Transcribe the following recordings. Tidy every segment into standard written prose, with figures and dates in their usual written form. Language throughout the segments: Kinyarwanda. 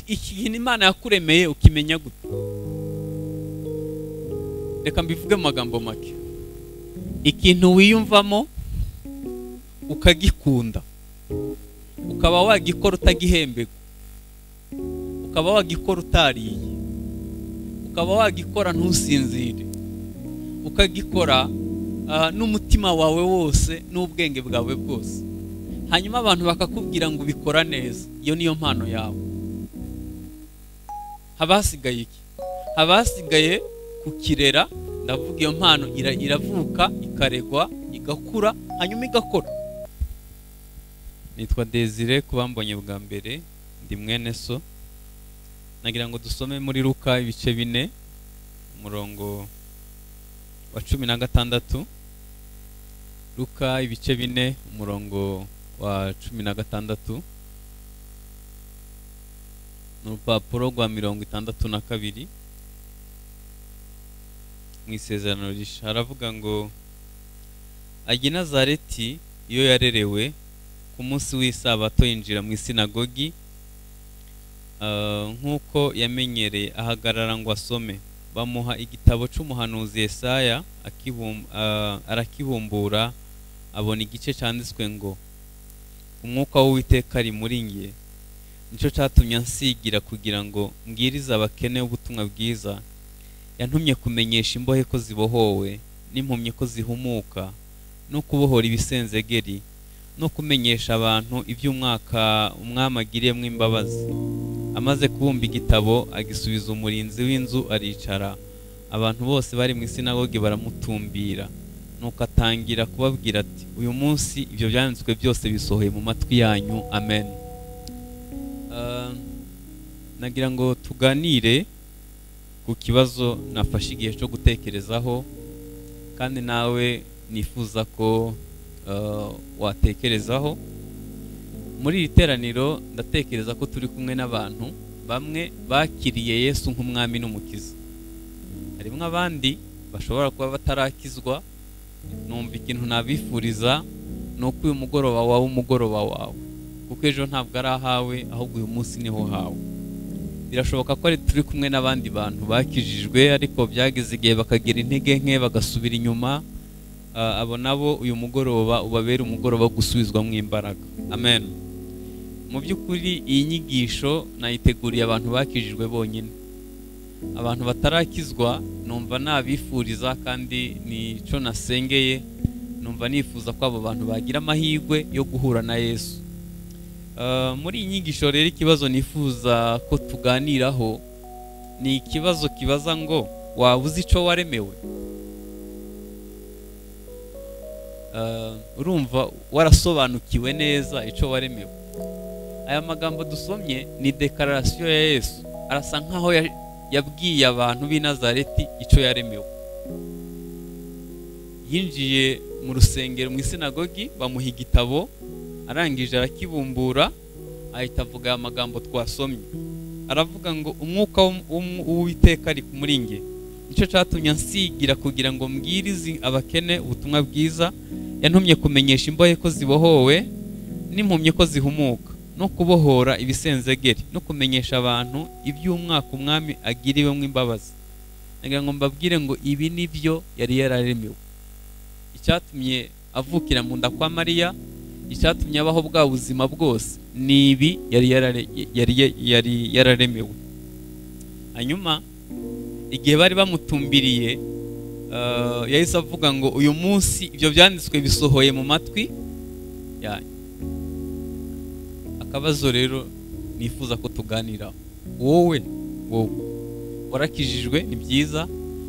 ikintu Imana yakuremeye ukimenya gute? Reka mbivuge mu magambo make. Ikintu wiyumvamo ukagikunda, ukaba wagikora utagihembego, ukaba wagikora utariye, ukaba wagikora ntusinzire, ukagikora n'umutima wawe wose n'ubwenge bwawe bwose, hanyuma abantu bakakubwira ngo ubikora neza, iyo niyo mpano yawe. Habasigaye iki? Habasigaye kukirera. Ndavuga iyo mpano iravuka, ikaregwa, igakura, hanyuma igakora. Nitwa Desire, kubambonye bwa mbere ndi mwene so. Nagira ngo dusome muri Luka ibice 4 umurongo wa 16. Luka ibice 4 umurongo wa 16. N'urupapuro rwa 62 mu isezerano rishya. Haravuga ngo ajya i Nazareti iyo yarerewe, ku munsi w'isabato yinjira mu isinagogi, nk'uko yamenyereye ahagarara ngo asome. Bamuha igitabo cy'umuhanuzi Yesaya, arakibumbura, abona igice cyanditswe ngo umwuka w'Uwiteka ari muri nge, nicyo cyatumye ansigira kugira ngo mbwirize abakene ubutumwa bwiza. Yantumye kumenyesha imbohe ko zibohowe, n'impumyi ko zihumuka, no kubohora ibisenzegeri, no kumenyesha abantu iby'umwaka umwami agiriyemo imbabazi. Amaze kubumba igitabo agisubiza umurinzi w'inzu, aricara. Abantu bose bari mu isinagogi baramutumbira, nuko atangira kubabwira ati, uyu munsi ibyo byanditswe byose bisohoye mu matwi yanyu. Amen. Nagira ngo tuganire ku kibazo nafashe igihe cyo gutekerezaho, kandi nawe nifuza ko watekerezaho. Muri iri teraniro ndatekereza ko turi kumwe n'abantu bamwe bakiriye Yesu nk'umwami n'umukiza. Harimo abandi bashobora kuba batarakizwa. Numva ikintu nabifuriza ni uko uyu mugoroba wawe umugoroba wawe, kuko ejo ntabwo ari ahawe, ahubwo uyu munsi niho hawe. Birashoboka ko ari turi kumwe n'abandi bantu bakijijwe, ariko byageze igihe bakagira intege nke bagasubira inyuma. Abo nabo uyu mugoroba ubabera umugoroba wo gusubizwamo imbaraga. Amen. Mu by'ukuri iyi nyigisho nayiteguriye abantu bakijijwe bonyine. Abantu batarakizwa numva nabifuriza, kandi nico nasengeye. Numva nifuza ko abo bantu bagira amahirwe yo guhura na Yesu. Muri iyi nyigisho rero ikibazo nifuza ko tuganiraho ni ikibazo kibaza ngo waba uzi icyo waremewe? Urumva warasobanukiwe neza icyo waremewe? Aya magambo dusomye ni dekararasiyo ya Yesu. Arasa nkaho yabwiye abantu b'i Nazareti icyo yaremewe. Yinjiye mu rusengero, mu isinagogi, bamuha igitabo, arangije arakibumbura, ahita avuga aya magambo twasomye. Aravuga ngo umwuka w'Uwiteka ari muri nge, nicyo cyatumye ansigira kugira ngo mbwirize abakene ubutumwa bwiza. Yantumye kumenyesha imbohe ko zibohowe, n'impumyi ko zihumuka, no kubohora ibisenzegeri, no kumenyesha abantu iby'umwaka umwami agiriwemo imbabazi. Nagira ngo mbabwire ngo ibi nibyo yari yararemewe. Icyatumye avukira mu nda kwa Mariya, icyatumye abaho bwa buzima bwose, nibi yari yararemewe. Hanyuma igihe bari bamutumbiriye, yahise avuga ngo uyu munsi ibyo byanditswe bisohoye mu matwi yanyu. Akabazo rero nifuza ko tuganiraho, wowe warakijijwe, ni byiza.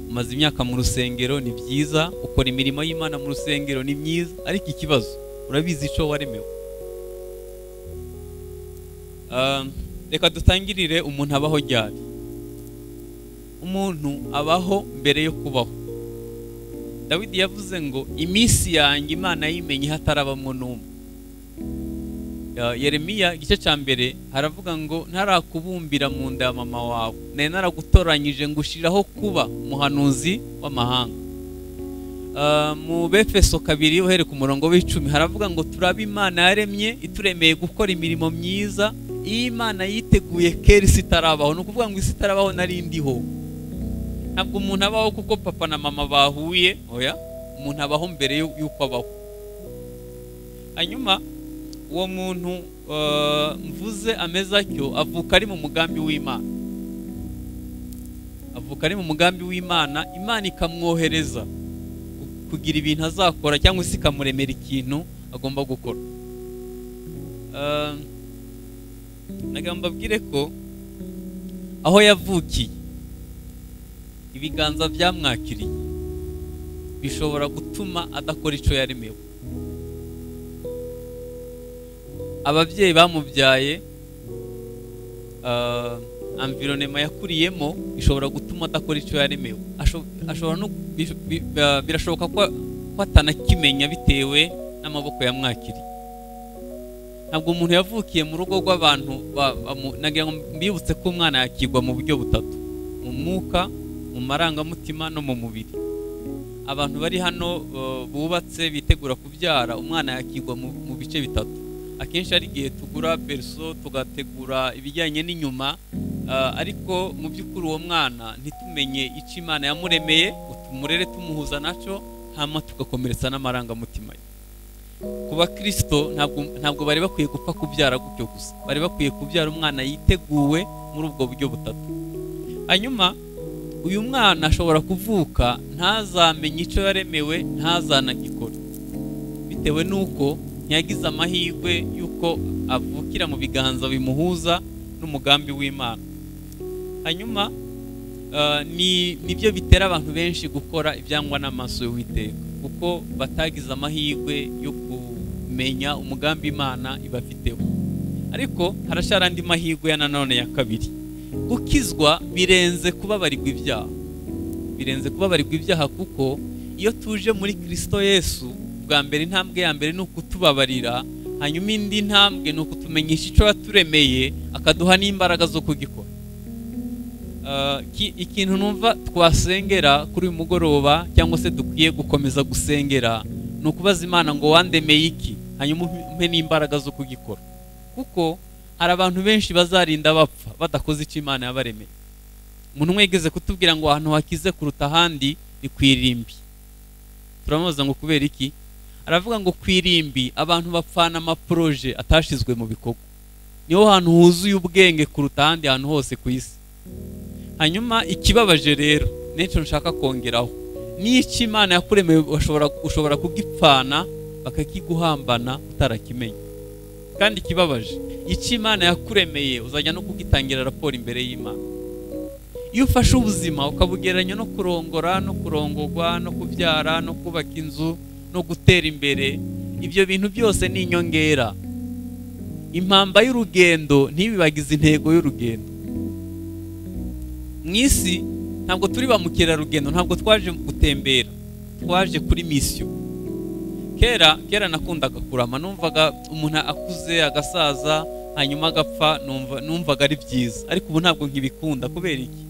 Umaze imyaka mu rusengero, ni byiza. Ukora imirimo y'Imana mu rusengero, ni myiza. Ariko ikibazo, urabizi icyo waremewe? Reka dutangirire umuntu abaho ryari. Umuntu abaho mbere yo kubaho. Dawidi yavuze ngo iminsi yanjye Imana yimenye hatarabamwo n'umwe. Yeremiya igice cya mbere haravuga ngo ntarakubumbira mu nda ya mama wawe, nari naragutoranyije ngushiraho kuba umuhanuzi w'amahanga. Mu Befeso 2 uhereye ku murongo w'10 haravuga ngo turabe Imana yaremye ituremeye gukora imirimo myiza Imana yiteguye kera isi itarabaho. Ni ukuvuga ngo isi itarabaho nari ndiho. Ntabwo umuntu abaho kuko papa na mama bahuye, oya, umuntu abaho mbere y'uko abaho. Hanyuma uwo muntu mvuze ameze atyo avuka ari mu mugambi w'Imana. Avuka ari mu mugambi w'Imana, Imana ikamwohereza kugira ibintu azakora cyangwa se ikamuremera ikintu agomba gukora. Nagamba mbabwire ko aho yavukiye ibiganza byamwakiriye bishobora gutuma adakora icyo yaremewe. Ababyeyi bamubyaye, environnement yakuriyemo ishobora gutuma adakora icyo yaremewe. Ashobora no birashoboka ko atanakimenya bitewe n'amaboko yamwakiriye. Ntabwo umuntu yavukiye mu rugo rw'abantu, nagira ngo mbibutse ko umwana yakigwa mu buryo butatu: mu mwuka, mu marangamutima no mu mubiri. Abantu bari hano bubatse bitegura kubyara, umwana yakigwa mu bice bitatu. Akenshi ari igihe tugura berso tugategura ibijyanye n'inyuma, ariko mu by'ukuri uwo mwana ntitumenye icyo Imana yamuremeye, utumurere tumuhuza nacyo, hama tugakomeretsa n'amarangamutima ye. Kuba Kristo ntabwo bari bakwiye gupfa kubyara gutyo gusa, bari bakwiye kubyara umwana yiteguwe muri ubwo buryo butatu. Hanyuma uyu mwana ashobora kuvuka ntazamenye icyo yaremewe, ntazanagikora, bitewe n'uko ntiyagize amahirwe y'uko avukira mu biganza bimuhuza n'umugambi w'Imana. Hanyuma nibyo bitera abantu benshi gukora ibyangwa n'amaso y'Uwiteka, kuko batagize amahirwe yo kumenya umugambi Imana ibafiteho. Ariko harashara andi mahirwe ya nanone ya kabiri. Gukizwa birenze kubabarirwa ibyaha. Birenze kubabarirwa ibyaha, kuko iyo tuje muri Kristo Yesu, bwa mbere intambwe ya mbere ni ukutubabarira, hanyuma indi ntambwe ni ukutumenyesha icyo yaturemeye akaduha n'imbaraga zo kugikora. Ikintu numva twasengera kuri uyu mugoroba cyangwa se dukwiye gukomeza gusengera ni ukubaza Imana ngo wandemeye iki, hanyuma umpe n'imbaraga zo kugikora. Kuko hari abantu benshi bazarinda bapfa badakoze icyo Imana yabaremeye. Umuntu umwe yigeze kutubwira ngo ahantu hakize kuruta ahandi ni ku irimbi. Turamubaza ngo kubera iki? Aravuga ngo ku irimbi abantu bapfana amaproje atashizwe mu bikorwa. Niho hantu huzuye ubwenge kuruta ahandi hantu hose ku isi. Hanyuma ikibabaje rero n'icyo nshaka kongeraho, n'icyo Imana yakuremeye ushobora kugipfana bakakiguhambana utarakimenya. Kandi ikibabaje, icyo Imana yakuremeye uzajya no kugitangira raporo imbere y'Imana. Iyo ufashe ubuzima ukabugereranya no kurongora, no kurongorwa, no kubyara, no kubaka inzu, no gutera imbere, ibyo bintu byose ni inyongera. Impamba y'urugendo ntibibagize intego y'urugendo. Mwisi ntabwo turi ba mukerarugendo, ntabwo twaje gutembera, twaje kuri mission. Kera nakundaga kurama, numvaga umuntu akuze agasaza hanyuma agapfa, numvaga ari byiza. Ariko ubu ntabwo nkibikunda. Kubera iki?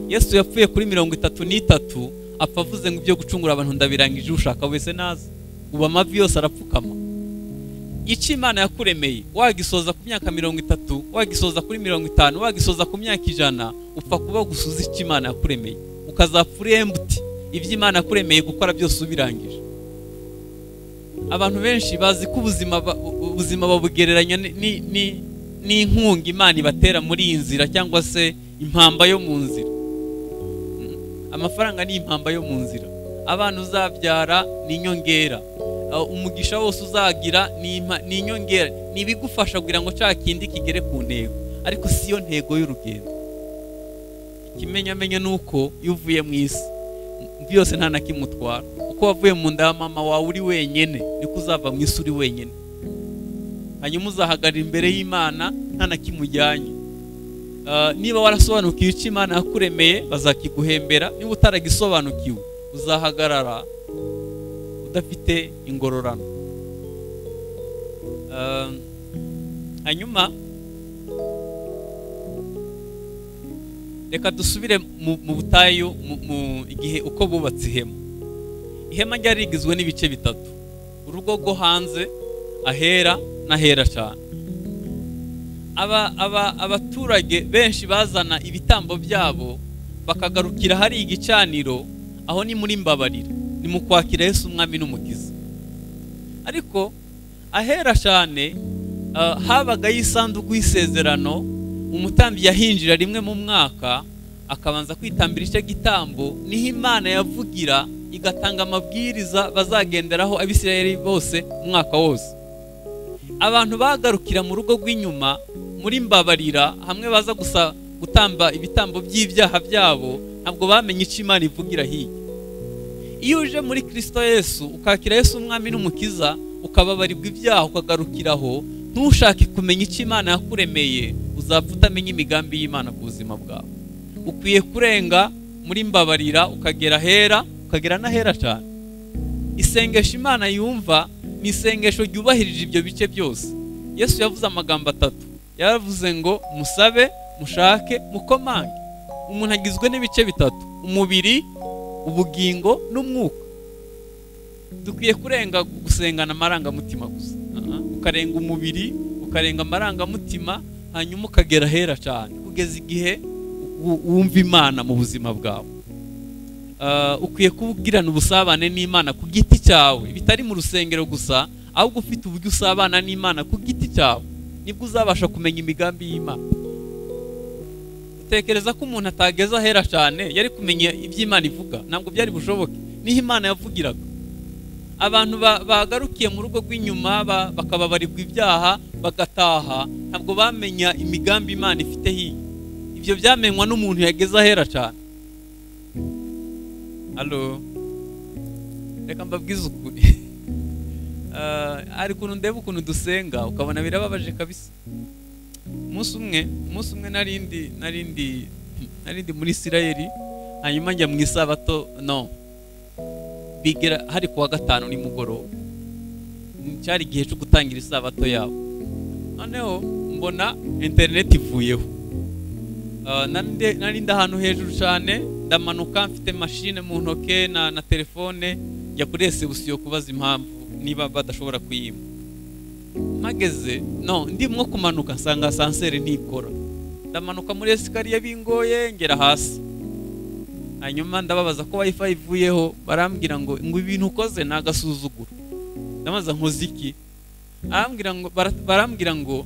Yesu yapfuye kuri 33 apfa avuze ngo ibyo gucungura abantu ndabirangije, ushaka wese naza. Ubu amavi yose arapfukama. Icyo Imana yakuremeye wagisoza ku myaka 30, wagisoza kuri 50, wagisoza ku myaka 100, upfa kuba gusuza icyo Imana yakuremeye, ukazapfura empty. Ibyo Imana yakuremeye gukora byose ubirangije. Abantu benshi bazi ko ubuzima babugereranya n'inkunga Imana ibatera muri iyi nzira, cyangwa se impamba yo mu nzira. Amafaranga ni impamba yo mu nzira. Abana uzabyara ni inyongera. Umugisha wose uzagira ni inyongera. Ni ibigufasha kugira ngo cya kindi kigere ku ntego, ariko si yo ntego y'urugendo. Ikimenyamenye ni uko iyo uvuye mu isi byose nta na kimutwara. Uko wavuye mu nda ya mama wawe uri wenyine, niko uzava mu isi uri wenyine. Hanyuma uzahagarara imbere y'Imana nta na kimujyanye. Niba warasobanukiwe icyo Imana yakuremeye bazakiguhembera, niba utaragisobanukiwe uzahagarara udafite ingororano. Hanyuma reka dusubire mu butayu mu igihe uko bubatse ihema. Ihema ryari rigizwe n'ibice bitatu: urugo rwo hanze, ahera n'ahera cyane. abaturage benshi bazana ibitambo byabo bakagarukira hari igicaniro, aho ni muri mbabarira, ni mu kwakira Yesu umwami n'umukiza. Ariko ahera cyane habaga yisanduku y'isezerano, umutambyi yahinjira rimwe mu mwaka akabanza kwitambira icyo gitambo, niho Imana yavugira igatanga amabwiriza bazagenderaho Abisirayeli bose umwaka wose. Abantu bagarukira mu rugo rw'inyuma muri mbabarira, hamwe baza gusa gutamba ibitambo by'ibyaha byabo, ntabwo bamenye icyo Imana ivugira hirya. Iyo uje muri Kristo Yesu ukakira Yesu umwami n'umukiza, ukababarirwa ibyaha, ukagarukiraho, ntushake kumenya icyo Imana yakuremeye, uzapfa utamenya imigambi y'Imana ku buzima bwawe. Ukwiye kurenga muri mbabarira ukagera hera, ukagera n'ahera cyane. Isengesho Imana yumva ni isengesho ryubahirije ibyo bice byose. Yesu yavuze amagambo 3, yaravuze ngo musabe, mushake, mukomange. Umuntu agizwe n'ibice 3: umubiri, ubugingo n'umwuka. Dukwiye kurenga gusengana amarangamutima gusa, ukarenga umubiri, ukarenga amarangamutima, hanyuma ukagera hera cyane, kugeza igihe wumva Imana mu buzima bwawe. Ukwiye kubugirana ubusabane n'Imana ku giti cyawe, bitari mu rusengero gusa, ahubwo ufite uburyo usabana n'Imana ku giti cyawe, nibwo uzabasha kumenya imigambi y'Imana. Utekereza ko umuntu atageza hera cyane yari kumenya iby'Imana ivuga? Ntabwo byari bushoboke. Niho Imana yavugiraga. Abantu bagarukiye mu rugo rw'inyuma bakababarirwa ibyaha bagataha, ntabwo bamenya imigambi Imana ifite hiye. Ibyo byamenywa n'umuntu yageza hera cyane. Halo, reka mbabwize ukuri. Ari kuntu ndeba ukuntu dusenga ukabona birababaje kabisa. Umunsi umwe narindi muri Isirayeli, hanyuma njya mu isabato, bigera hari kuwa gatanu nimugoroba, cyari igihe cyo gutangira isabato yabo. Noneho mbona internet ivuyeho. Narindi ahantu hejuru cyane, ndamanuka mfite machine mu ntoke na telefone, njya kuri reception kubaza impamvu niba badashobora kuyima. Mageze ndimwo kumanuka nsanga sansere ntikora. Ndamanuka muri esikariye bingoye ngera hasi. Hanyuma ndababaza ko wifi ivuyeho, barambwira ngo ibintu ukoze nagasuzuguro. Ndamaza nkoziki. Barambwira ngo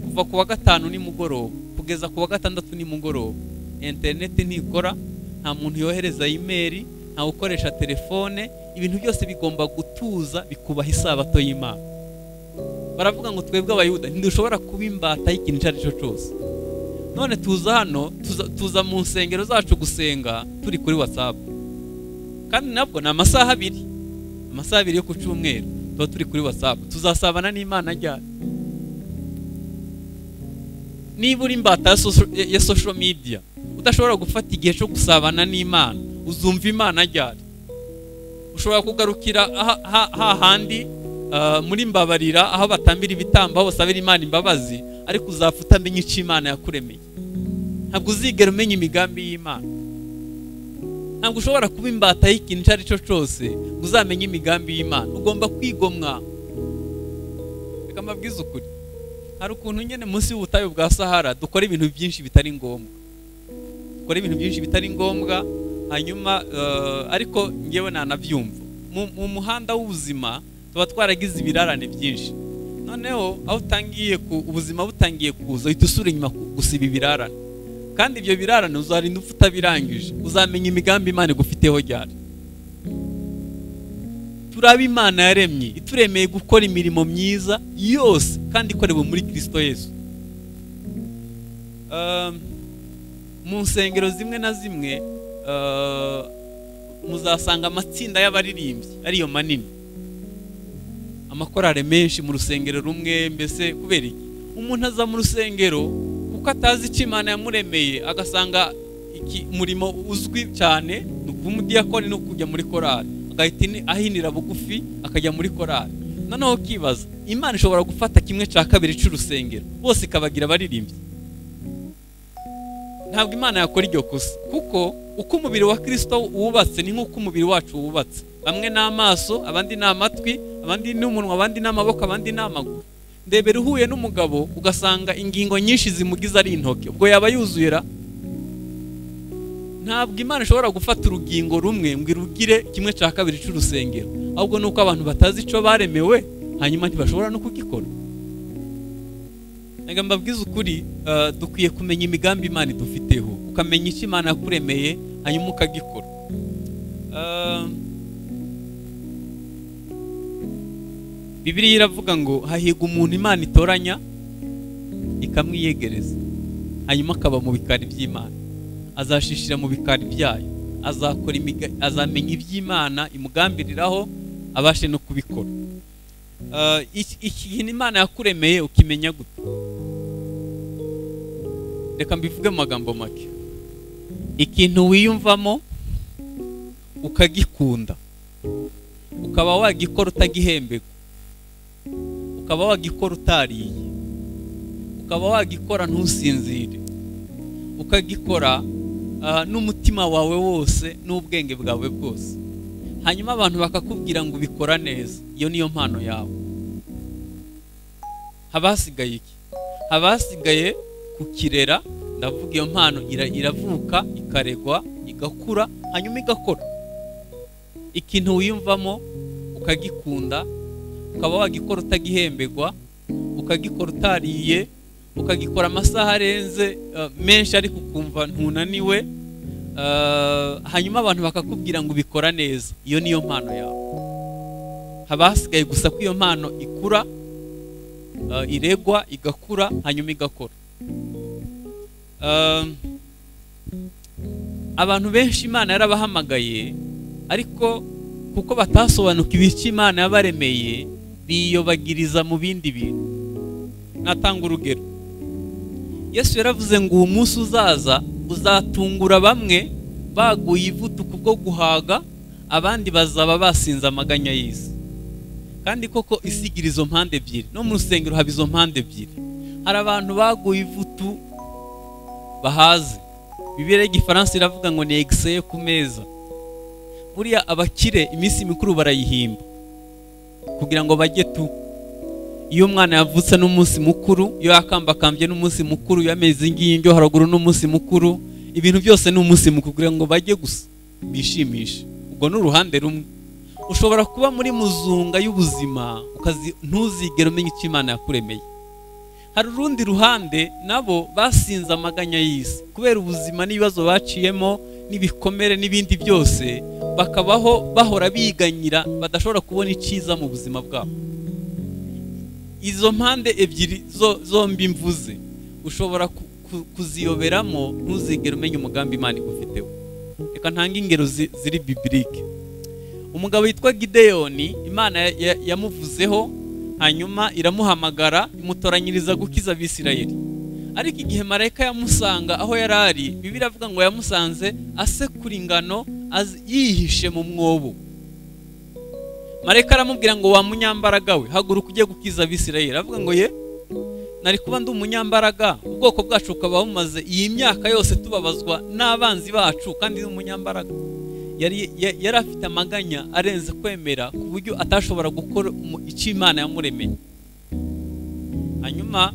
kuva kuwa gatanu nimugoroba kugeza kuwa gatandatu nimugoroba internet ntikora, nta muntu yohereza email, nta ukoresha telefone, ibintu byose bigomba gutuza bikubaha isabato y'Imana. Baravuga ngo twebwe abayuda ntidushobora kuba imbata y'ikintu icyo ari cyo cyose. None tuza hano, tuza mu nsengero zacu gusenga turi kuri WhatsApp, kandi nabwo ni amasaha abiri yo ku cyumweru tuba turi kuri WhatsApp. Tuzasabana n'Imana ryari? Niba uri imbata ya social media, udashobora gufata igihe cyo gusabana n'Imana, uzumva Imana ryari? Ushobora kugarukira hahandi muri mbabarira, aho batambira ibitambo, aho basabira Imana imbabazi, ariko uzapfa utamenya icyo Imana yakuremeye. Ntabwo uzigera umenya imigambi y'Imana. Ntabwo ushobora kuba imbata y'ikintu icyo ari cyo cyose uzamenye imigambi y'Imana. Ugomba kwigomwa. Reka mbabwize ukuri, hari ukuntu nyine munsi y'ubutayu bwa Sahara dukora ibintu byinshi bitari ngombwa, hanyuma ariko ngewe nanabyumva. Mu muhanda w'ubuzima tuba twaragize ibirarane byinshi. Noneho aho utangiye ubuzima butangiye kuza, uhita usura inyuma gusiba ibirarane, kandi ibyo birarane uzarinda ufite birangije. Uzamenya imigambi Imana igufiteho ryari? Turaba Imana yaremye, ituremeye gukora imirimo myiza yose kandi ikorewe muri Kristo Yesu. Mu nsengero zimwe na zimwe muzasanga amatsinda y'abaririmbyi ariyo manini, amakorale menshi mu rusengero rumwe. Mbese kubera iki? Umuntu aza mu rusengero kuko atazi icyo Imana yamuremeye, agasanga umurimo uzwi cyane ni umudiyakoni no kujya muri korali, agahita ahinira bugufi akajya muri korali. Noneho ukibaza, Imana ishobora gufata 1/2 cy'urusengero bose ikabagira abaririmbyi? Ntabwo Imana yakora iryo kosa, kuko uko umubiri wa Kristo wubatse ni nk'uko umubiri wacu wubatse. Bamwe n'amaso, abandi n'amatwi, abandi n'umunwa, abandi n'amaboko, abandi n'amaguru. ndebera uhuye n'umugabo ugasanga ingingo nyinshi zimugize ari intoke, ubwo yaba yuzuye ra? Ntabwo Imana ishobora gufata urugingo rumwe ngo irugire 1/2 cy'urusengero, ahubwo nuko abantu batazi icyo baremewe hanyuma ntibashobora no kugikora. Nega mbabwiza ukuri, dukwiye kumenya imigambi Imana idufiteho, ukamenya icyo Imana yakuremeye hanyuma ukagikora. Bibiliya iravuga ngo hahiga umuntu Imana itoranya ikamwiyegereza, hanyuma akaba mu bikari by'Imana, azashishira mu bikari byayo, azamenya iby'Imana imugambiriraho, abashe no kubikora. Ikintu Imana yakuremeye ukimenya gute? Reka mbivuge mu magambo make. Ikintu wiyumvamo ukagikunda, ukaba wagikora utagihembeka, ukaba wagikora utariye, ukaba wagikora ntusinzire, ukagikora n'umutima wawe wose n'ubwenge bwawe bwose, hanyuma abantu bakakubwira ngo ubikora neza, iyo niyo mpano yawe. Habasigaye iki? Habasigaye kukirera. Ndavuga iyo mpano iravuka, ikaregwa, igakura, hanyuma igakora. Ikintu wiyumvamo ukagikunda, ukaba wagikora utagihembegwa, ukagikora utariye, ukagikora amasaha arenze menshi ariko ukumva ntunaniwe, hanyuma abantu bakakubwira ngo ubikora neza, iyo niyo mpano yawe. Habasigaye gusa ko iyo mpano ikura, iregwa, igakura, hanyuma igakora. Abantu benshi Imana yarabahamagaye, ariko kuko batasobanukiwe icyo Imana yabaremeye, biyobagiriza mu bindi bintu. Natanga urugero. Yesu yaravuze ngo uwo munsi uzaza uzatungura bamwe baguye ivutu kubwo guhaga, abandi bazaba basinze amaganya y'isi. Kandi koko isigira izo mpande ebyiri, no mu rusengero haba izo mpande ebyiri. Hari abantu baguye ivutu bahaze, Bibiliya y'Igifaransa iravuga ngo ni excès ku meza. Buriya abakire iminsi mikuru barayihimba kugira ngo bajye tu. Iyo umwana yavutse n'umunsi mukuru, iyo yakambakambye n'umunsi mukuru, yameze ingingyo haraguru n'umunsi mukuru, ibintu byose n'umunsi mukuru kugira ngo bajye gusa bishimisha. Ubwo n'uruhande rumwe. Ushobora kuba muri muzunga y'ubuzima ntuzigere umenya icyo Imana yakuremeye. Hari urundi ruhande nabo basinze amaganya y'isi kubera ubuzima n'ibibazo baciyemo n'ibikomere n'ibindi byose, bakabaho bahora biganyira, badashobora kubona icyiza mu buzima bwabo. Izo mpande ebyiri zombi mvuze ushobora kuziyoberamo, ntuzigere umenya umugambi Imana igufiteho. Reka ntange ingero ziri bibilike. Umugabo witwa Gideyoni, Imana yamuvuzeho, hanyuma iramuhamagara, imutoranyiriza gukiza Abisirayeli. Ariko igihe marayika yamusanga aho yari ari, Bibiliya avuga ngo yamusanze asekura ingano yihishe mu mwobo. Marayika aramubwira ngo wa munyambaraga we, haguruka ujye gukiza Abisirayeli. Avuga ngo ye, nari kuba ndi umunyambaraga, ubwoko bwacu ukaba bumaze iyi myaka yose tubabazwa n'abanzi bacu, kandi ndi umunyambaraga. Yari afite amaganya arenze kwemera ku buryo atashobora gukora icyo Imana yamuremeye. Hanyuma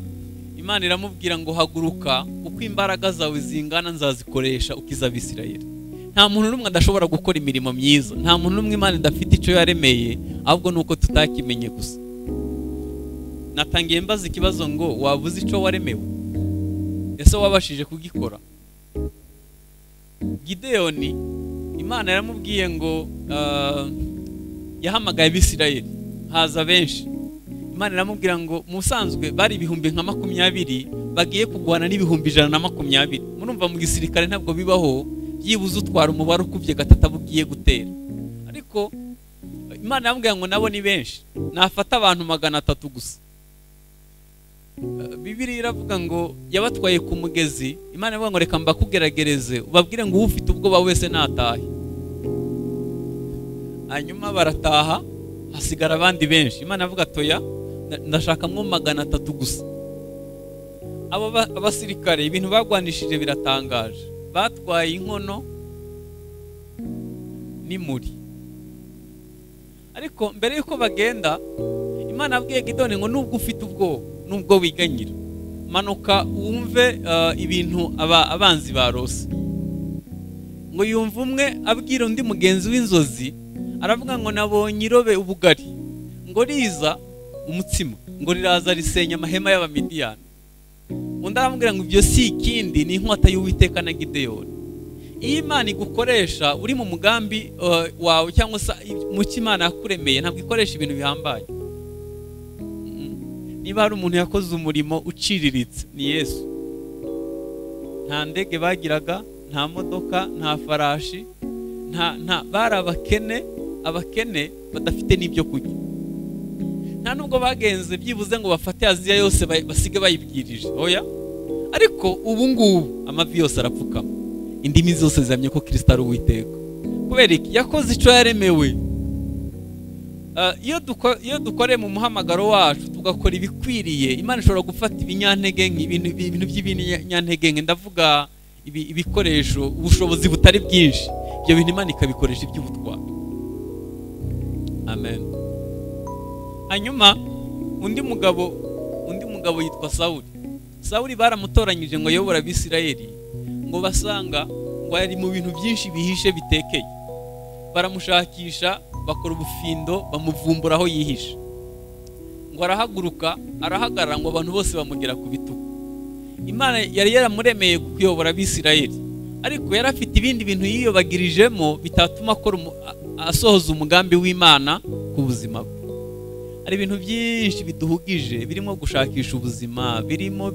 Imana iramubwira ngo haguruka, uko imbaraga zawe zingana nzazikoresha ukiza Abisirayeli. Nta muntu n'umwe adashobora gukora imirimo myiza, nta muntu n'umwe Imana idafite icyo yaremeye, ahubwo nuko tutakimenye gusa. Natangiye mbaza ikibazo ngo wabuze icyo waremewe? Ese wabashije kugikora? Gideyoni, Imana yaramubwiye ngo yahamagaye Abisirayeli, haza benshi. Imana iramubwira ngo musanzwe bari ibihumbi nka 20 bagiye kugwana n'ibihumbi 120. Murumva mu gisirikare ntabwo bibaho byibuze utwara umubare ukubye gatatu bugiye gutera. Ariko Imana yamubwira ngo nabo ni benshi, nafata abantu 300 gusa. Bibiliya iravuga ngo yabatwaye ku mugezi. Imana ivuga ngo reka mbakugeragereze, ubabwire ngo ufite ubwoba wese natahe. Hanyuma barataha, hasigara abandi benshi. Imana avuga toya, ndashaka mwo 300 gusa. Abo abasirikare ibintu bagwanishije biratangaje. Batwaye inkono n'imuri. Ariko mbere yuko bagenda, Imana abwiye Gidoni ngo nubwo ufite ubwoba nubwo wiganyira, manuka wumve ibintu abanzi barose. Ngo yumva umwe abwira undi mugenzi w'inzozi, aravuga ngo nabonye irobe ubugari, ngo riza umutsima, ngo riraza risenya amahema y'Abamidiyani. Undi aramubwira ngo ibyo si ikindi ni inkota y'Uwiteka na Gideyoni. Iyo Imana igukoresha uri mu mugambi wawe cyangwa se mu cyo Imana yakuremeye, ntabwo ikoresha ibintu bihambaye. Niba hari umuntu yakoze umurimo uciriritse ni Yesu. Nta ndege bagiraga, nta modoka, nta farashi, bari abakene badafite n'ibyo kurya. Nta nubwo bagenze byibuze ngo bafate Aziya yose basige bayibwirije, oya. Ariko ubu ngubu amavi yose arapfukama, indimi zose zamye ko Kristo ari Uwiteka. Kubera iki? Yakoze icyo yaremewe. Iyo dukoreye mu muhamagaro wacu tugakora ibikwiriye, Imana ishobora gufata ibinyantege ibintu by'ibinyantege, ndavuga ibikoresho, ubushobozi butari bwinshi, ibyo bintu Imana ikabikoresha iby'ubutwari. Amen. Hanyuma undi mugabo yitwa Sawuli baramutoranyije ngo ayobore Abisirayeli, ngo basanga ngo ari mu bintu byinshi bihishe bitekeye. Baramushakisha, bakora ubufindo, bamuvumbura aho yihishe. Ngo arahaguruka, arahagarara, ngo abantu bose bamugera ku bitugu. Imana yari yaramuremeye kuyobora Abisirayeli, ariko yari afite ibindi bintu yiyobagirijemo bitatuma asohoza umugambi w'Imana ku buzima bwe. Hari ibintu byinshi biduhugije, birimo gushakisha ubuzima, birimo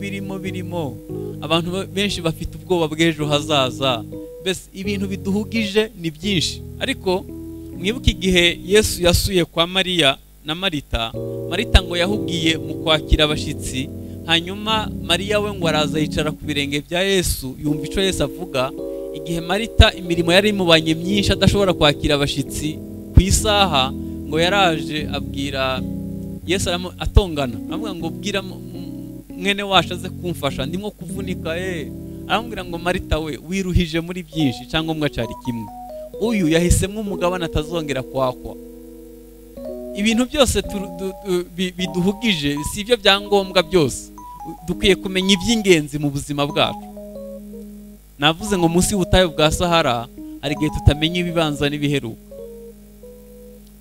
abantu benshi bafite ubwoba bw'ejo hazaza. Bese ibintu biduhugije ni byinshi. Ariko mwibuke igihe Yesu yasuye kwa Mariya na Marita ngo yahugiye mu kwakira abashitsi, hanyuma Mariya we ngo araza yicara ku birenge bya Yesu, yumva icyo Yesu avuga. Igihe Marita imirimo yari imubanye myinshi adashobora kwakira abashitsi ku isaha, ngo yaraje abwira Yesu atongana, aramubwira ngo bwira mwene wacu aze kumfasha, ndimo kuvunika. Aramubwira ngo Marita we wiruhije muri byinshi, cyangwa mwacari kimwe. Uyu yahisemo umugabane atazongera kwakwa. Ibintu byose biduhugije si ibyo byangombwa byose. Dukwiye kumenya iby'ingenzi mu buzima bwacu. Navuze ngo munsi y'ubutayu bwa Sahara hari igihe tutamenya ibibanza n'ibiheruka.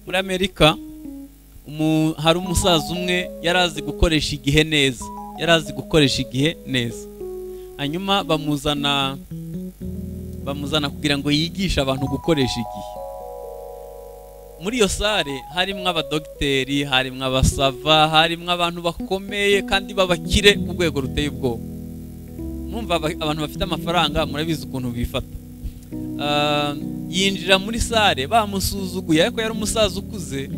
Muri Amerika hari umusaza umwe yarazi gukoresha igihe neza. Hanyuma bamuzana kugira ngo yigishe abantu gukoresha igihe. Muri iyo sare harimo abadogiteri, harimo abasava, harimo abantu bakomeye kandi babakire ku rwego ruteye ubwoba. Mwumva abantu bafite amafaranga, murabizi ukuntu bifata. Yinjira muri sare bamusuzuguye, ariko yari umusaza ukuze,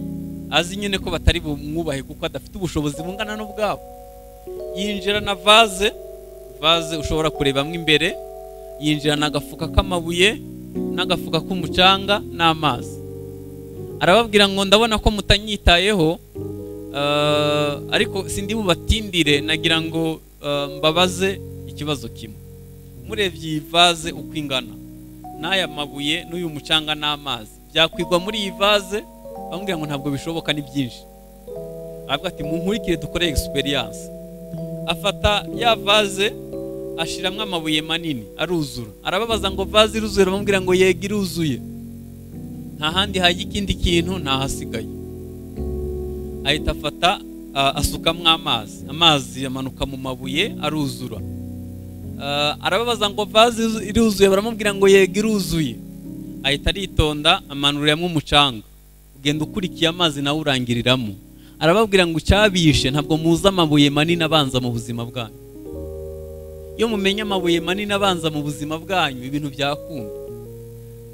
azi nyine ko batari bumwubahe kuko adafite ubushobozi bungana n'ubwabo. Yinjira na vaze ushobora kurebamo imbere, yinjira n'agafuka k'amabuye n'agafuka k'umucanga n'amazi. Arababwira ngo ndabona ko mutanyitayeho, ariko sindi bubatindire, nagira ngo mbabaze ikibazo kimwe. Murebye iyi vaze uko ingana, n'aya mabuye n'uyu mucanga n'amazi, byakwigwa muri iyi vaze? Bamubwira ngo ntabwo bishoboka, ni byinshi. Aravuga ati munkurikire dukore experience. Afata ya vaze ashiramo amabuye manini aruzura. Arababaza ngo vaze iruzuye? Bamubwira ngo yego iruzuye. Nta handi haje ikindi kintu, nta hasigaye. Ahita afata asukamo amazi yamanuka mu mabuye aruzura. Arababaza ngo vaze iruzuye? Baramubwira ngo yego iruzuye. Ahita aritonda amanuriramo umucanga, ugenda ukurikiye amazi nawe urangiriramo. Arababwira ngo cyabishe ntabwo muza amabuye manini abanza mu buzima bwanyu. Iyo mumenya amabuye manini abanza mu buzima bwanyu, ibintu byakunda.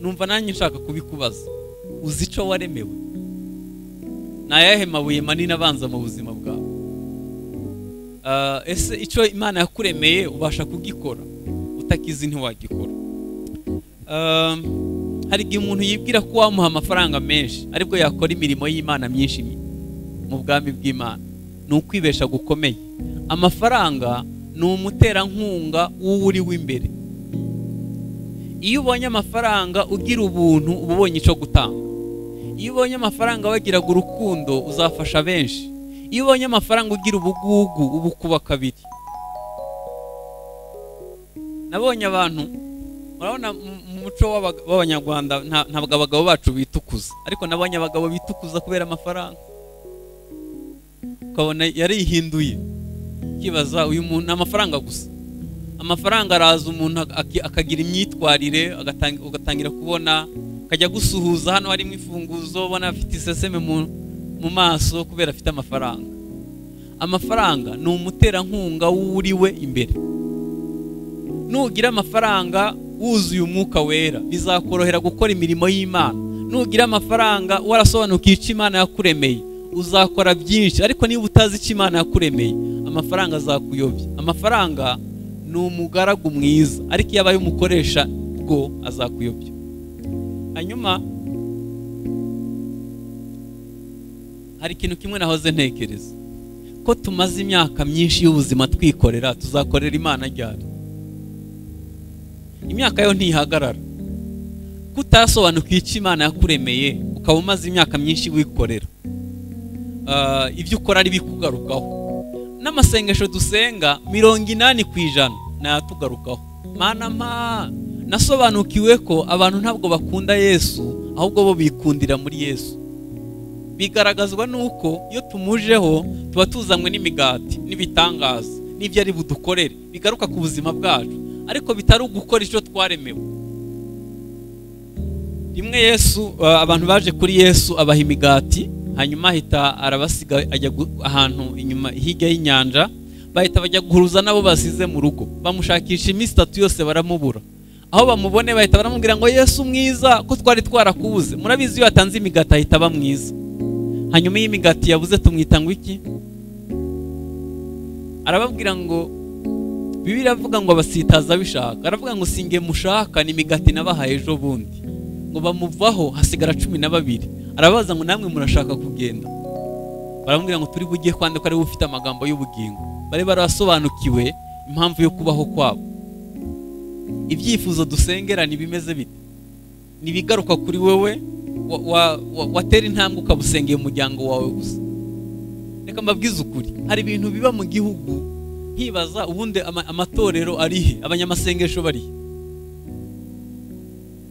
Numva nanjye nshaka kubikubaza, uzi icyo waremewe? Ni ayahe mabuye manini abanza mu buzima bwawe? Ese icyo Imana yakuremeye ubasha kugikora? Utakizi ntiwagikora. Hari igihe umuntu yibwira ko wamuha amafaranga menshi aribwo yakora imirimo y'Imana myinshi mu bwami bw'Imana. Ni ukwibesha gukomeye. Amafaranga ni umuterankunga w'uri w'imbere. Iyo ubonye amafaranga ugira ubuntu, uba ubonye icyo gutanga. Iyo ubonye amafaranga wagiraga urukundo, uzafasha benshi. iyo ubonye amafaranga ugira ubugugu ubu kuba kabiri. Nabonye abantu urabona mu muco w'abanyarwanda ntabwo abagabo bacu bitukuza, ariko nabonye abagabo bitukuza kubera amafaranga. Ukabona yarihinduye, kibaza uyu muntu amafaranga gusa. Amafaranga araza umuntu akagira imyitwarire, ugatangira kubona akajya gusuhuza hano harimo ifunguzo, ubona afite iseseme mu maso kubera afite amafaranga. Amafaranga ni umuterankunga w'uriwe imbere. Nugira amafaranga wuzuye umwuka wera, bizakorohera gukora imirimo y'Imana. Nugira amafaranga warasobanukiye icyo Imana yakuremeye, uzakora byinshi. Ariko niba utazi icyo Imana yakuremeye, amafaranga azakuyobya. Amafaranga ni umugaragu mwiza, ariko iyo abaye umukoresha bwo azakuyobya. Hanyuma hari ikintu kimwe nahoze ntekereza, ko tumaze imyaka myinshi y'ubuzima twikorera, tuzakorera Imana ryari? Imyaka yo ntihagarara. Kutasobanukiye icyo Imana yakuremeye, ukaba umaze imyaka myinshi wikorera, ibyo ukora ari bikugarukaho. N'amasengesho dusenga 80% nayatugarukaho. Mana nasobanukiwe ko abantu ntabwo bakunda Yesu, ahubwo bo bikundira muri Yesu. Bigaragazwa nuko iyo tumujeho tuba tuzanywe n'imigati n'ibitangaza n'ibyo ari budukorere, bigaruka ku buzima bwacu, ariko bitari ugukora icyo twaremewe. Rimwe Yesu, abantu baje kuri Yesu abaha imigati, hanyuma ahita arabasiga ajya ahantu inyuma hirya y'inyanja, bahita bajya guhuruza nabo basize mu rugo, bamushakisha iminsi 3 yose baramubura. Aho bamubone bahita baramubwira ngo Yesu mwiza, ko twari twarakubuze. Murabizi iyo atanze imigati ahita aba mwiza. Hanyuma iyi migati yabuze tumwita ngo iki? Arababwira ngo Bibiliya avuga ngo abasitaza bishaka. Aravuga ngo singe mushaka ni imigati nabahaye ejo bundi. Ngo bamuvaho hasigara 12. Arabaza ngo namwe murashaka kugenda? Baramubwira ngo turi bugiye kwandika ari ufite amagambo y'ubugingo. Bari barasobanukiwe impamvu yo kubaho kwabo. Ibyifuzo dusengera ni bimeze bite? Nibigaruka kuri wewe watera intambwe ukabusengeye umuryango wawe gusa. Reka mbabwize ukuri, hari ibintu biba mu gihugu nkibaza ubundi amatorero arihe, abanyamasengesho barihe.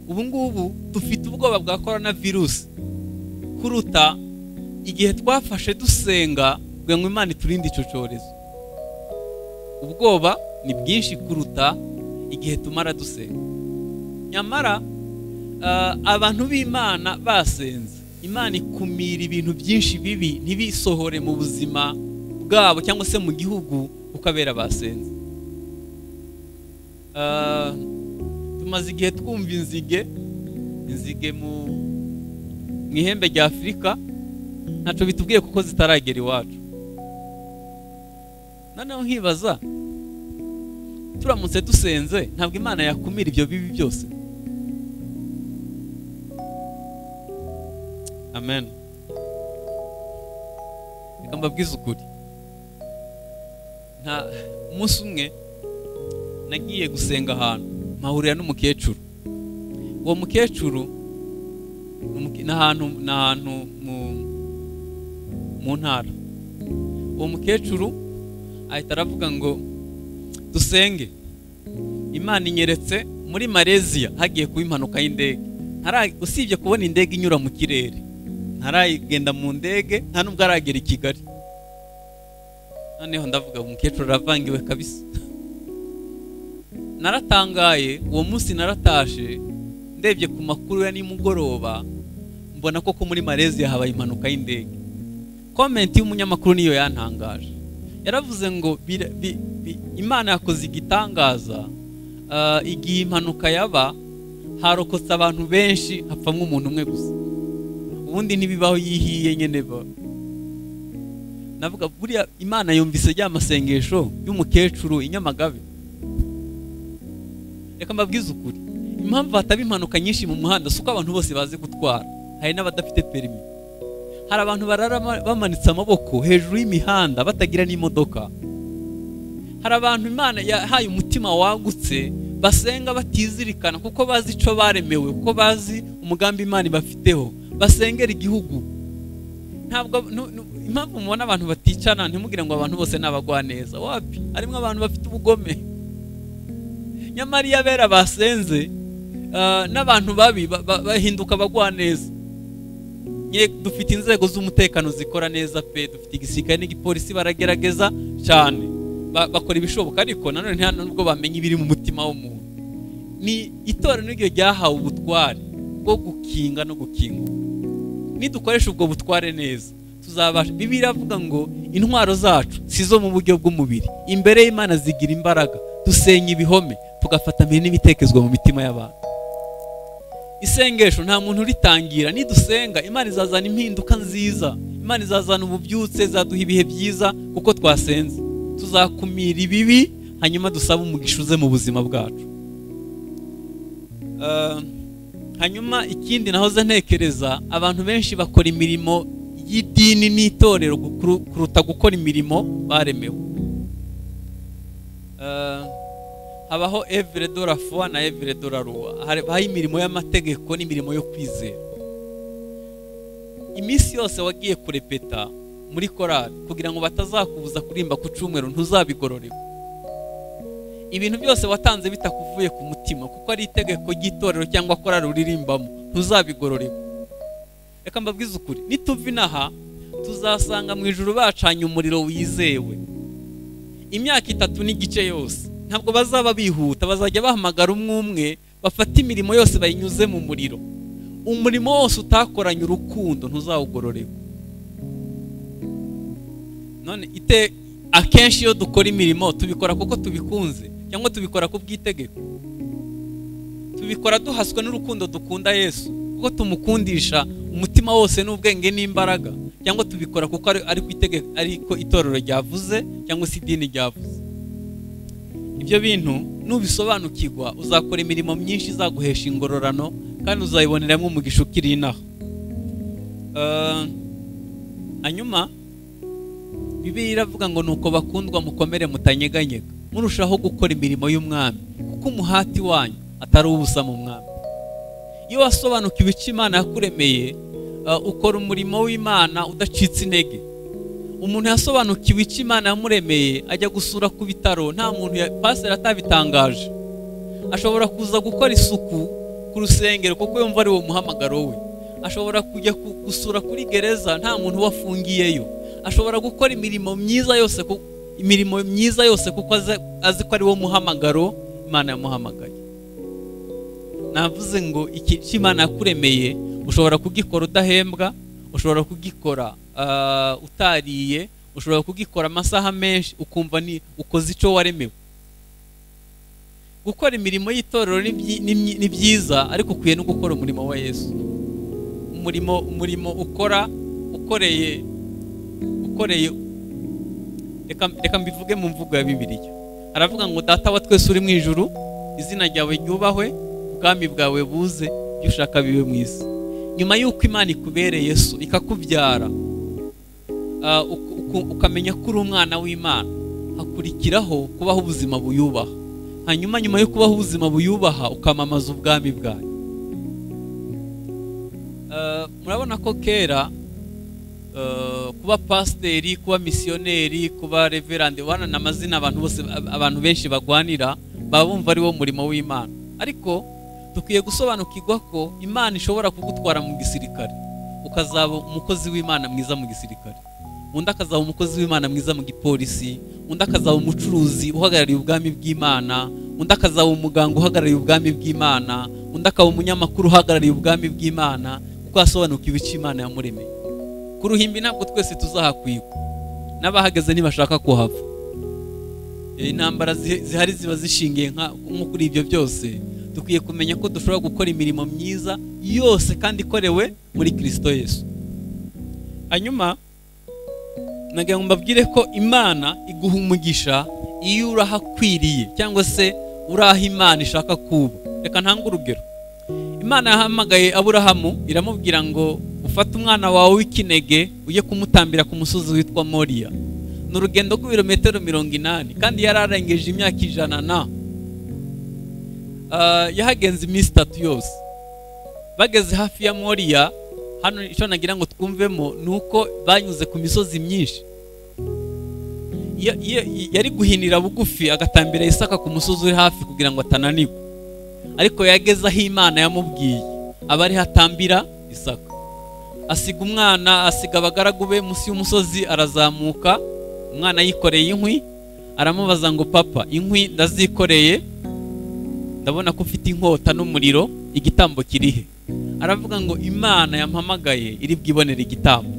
Ubu ngubu dufite ubwoba bwa coronavirus kuruta igihe twafashe dusenga ngo Imana iturinde icyo cyorezo. Ubwoba ni bwinshi kuruta igihe tumara dusenga. Nyamara abantu b'Imana basenze, Imana ikumira ibintu byinshi bibi ntibisohore mu buzima bwabo cyangwa se mu gihugu ukabera basenze. Tumaze igihe twumva inzige mu ihembe rya Afurika, ntacyo bitubwiye kuko zitaragera iwacu. Noneho nkibaza, turamutse dusenze ntabwo Imana yakumira ibyo bibi byose? Amen. Reka mbabwize ukuri, nta umunsi umwe nagiye gusenga ahantu mpahurira n'umukecuru. Uwo mukecuru n'ahantu mu ntara. Uwo mukecuru ahita aravuga ngo dusenge. Imana inyeretse muri Malaysia hagiye kuba impanuka y'indege. Usibye kubona indege inyura mu kirere, ntaragenda mu ndege, nta nubwo aragera i Kigali. Noneho ndavuga umukecuru aravangiwe kabisa. Naratangaye, uwo munsi naratashe, ndebye ku makuru ya nimugoroba, mbona koko muri Malaysia habaye impanuka y'indege. Comment y'umunyamakuru niyo yantangaje. Yaravuze ngo Imana yakoze igitangaza, igihe impanuka yaba harokotse abantu benshi, hapfamwe umuntu umwe gusa. Ubundi ntibibaho yihiye nyene ba. Navuga buriya Imana yumvise rya masengesho y'umukecuru inyamagabe. Reka mbabwize ukuri, impamvu hataba impanuka nyinshi mu muhanda suko abantu bose bazi gutwara, hari n'abadafite perimi. Hari abantu barara bamanitse amaboko hejuru y'imihanda batagira n'imodoka. Hari abantu Imana yahaye umutima wagutse, basenga batizirikana kuko bazi ico baremewe, kuko bazi umugambi Imana ibafiteho, basengera igihugu. Ntabwo impamvu mubona abantu baticana ntimugire ngo abantu bose n'abagwaneza. Wapi, harimo abantu bafite ubugome. Nyamara iyo abera basenze n'abantu babi bahinduka abagwaneza. Dufite inzego z'umutekano zikora neza pe, dufite igisirikare n'igipolisi baragerageza cyane, bakora ibishoboka, ariko nanone nta nubwo bamenya ibiri mu mutima w'umuntu. Ni itorero n'iryo ryahawe ubutware bwo gukinga no gukingura. Nidukoresha ubwo butware neza tuzabasha. Bibiliya avuga ngo intwaro zacu sizo mu buryo bw'umubiri, imbere y'Imana zigira imbaraga, dusenya ibihome tugafata mbere n'ibitekerezo mu mitima y'abantu. Isengesho nta muntu uritangira. Nidusenga Imana izazana impinduka nziza, Imana izazana ububyutse, zaduha ibihe byiza kuko twasenze. Tuzakumira ibibi hanyuma dusaba umugisha uze mu buzima bwacu. Hanyuma ikindi nahoze ntekereza, abantu benshi bakora imirimo y'idini n'itorero kuruta gukora imirimo baremewe. Habaho evre de la foi na evre de la loi. Habaho imirimo y'amategeko n'imirimo yo kwizera. Iminsi yose wagiye kurepeta muri korali kugira ngo batazakubuza kurimba ku cyumweru ntuzabigororerwa. Ibintu byose watanze bitakuvuye ku mutima kuko ari itegeko ry'itorero cyangwa korali uririmbamo ntuzabigororerwa. Reka mbabwize ukuri, nituva inaha tuzasanga mu ijuru bacanye umuriro wizewe. Imyaka 3 n'igice yose ntabwo bazaba bihuta, bazajya bahamagara umwe bafata imirimo yose bayinyuze mu muriro. Umurimo wose utakoranye urukundo ntuzawugororerwa. None akenshi iyo dukora imirimo tubikora kuko tubikunze cyangwa tubikora ku bw'itegeko. Tubikora duhaswe n'urukundo dukunda Yesu kuko tumukundisha umutima wose n'ubwenge n'imbaraga, cyangwa tubikora kuko ariko itorero ryavuze cyangwa se idini ryavuze. Ibyo bintu nubisobanukirwa uzakora imirimo myinshi izaguhesha ingororano kandi uzayiboneramo umugisha ukiri inaha. Hanyuma Bibiliya iravuga ngo nuko bakundwa mukomere mutanyeganyega murushaho gukora imirimo y'umwami kuko umuhati wanyu atari ubusa mu mwami. Iyo wasobanukiwe icyo Imana yakuremeye, ukora umurimo w'Imana udacitse intege. Umuntu yasobanukiwe icyo Imana yamuremeye ajya gusura ku bitaro, nta muntu pastor atabitangaje. Ashobora kuza gukora isuku ku rusengero kuko yumva ari wo muhamagaro we. Ashobora kujya gusura kuri gereza, nta muntu wafungiyeyo. Ashobora gukora imirimo myiza yose kuko azi ko ari wo muhamagaro Imana yamuhamagaye. Navuze ngo iki Imana yakuremeye ushobora kugikora udahembwa, ushobora kugikora utariye, ushobora kugikora amasaha menshi ukumva ni ukoze icyo waremewe. Gukora imirimo y'itorero ni byiza, ariko ukwiye no gukora umurimo wa Yesu. Umurimo ukoreye reka mbivuge mu mvugo ya Bibiliya. Aravuga ngo data wa twese uri mu ijuru, izina ryawe ryubahwe, ubwami bwawe buze, ibyo ushaka bibe mu isi. Nyuma y'uko Imana ikubereye Yesu ikakubyara, ukamenya ko uri umwana w'Imana, hakurikiraho kubaho ubuzima buyubaha. Hanyuma nyuma yo kubaho ubuzima buyubaha ukamamaza ubwami bwawe. Murabona ko kera kuba pasiteri, kuba misiyoneri, kuba reverandi, wana n'amazina abantu benshi bagwanira babumva ari wo murimo w'Imana. Ariko dukwiye gusobanukirwa ko Imana ishobora kugutwara mu gisirikare ukazaba umukozi w'Imana mwiza mu gisirikare, undi akazaba umukozi w'Imana mwiza mu gipolisi, undi akazaba umucuruzi uhagarariye ubwami bw'Imana, undi akazaba umuganga uhagarariye ubwami bw'Imana, undi akaba umunyamakuru uhagarariye ubwami bw'Imana, kuko asobanukiwe icyo Imana yamuremeye. Ku ruhimbi ntabwo twese tuzahakwigwa, n'abahageze ntibashaka kuhava. Intambara zihari ziba zishingiye nko kuri ibyo byose. Dukwiye kumenya ko dushobora gukora imirimo myiza yose kandi ikorewe muri Kristo Yesu. Hanyuma nagira ngo mbabwire ko Imana iguha umugisha iyo urahakwiriye cyangwa se uraha Imana ishaka kuba. Reka ntange urugero. Imana yahamagaye Aburahamu iramubwira ngo ufate umwana wawe w'ikinege ujye kumutambira ku musozi witwa Moriya. Ni urugendo rw'ibirometero 80 kandi yararengeje imyaka 100 yahagenze iminsi 3 yose. Bageze hafi ya Moriya, hano icyo nagira ngo twumvemo nuko banyuze ku misozi myinshi. Yari guhinira bugufi agatambira Isaka ku musozi uri hafi kugira ngo atananirwa, ariko yageze aho Imana yamubwiye aba ari hatambira Isaka. Asiga umwana, asiga abagaragu be munsi y'umusozi, arazamuka. Umwana yikoreye inkwi, aramubaza ngo papa, inkwi ndazikoreye, ndabona ko ufite inkota n'umuriro, igitambo kirihe? Aravuga ngo Imana yampamagaye iri bwibonera igitambo.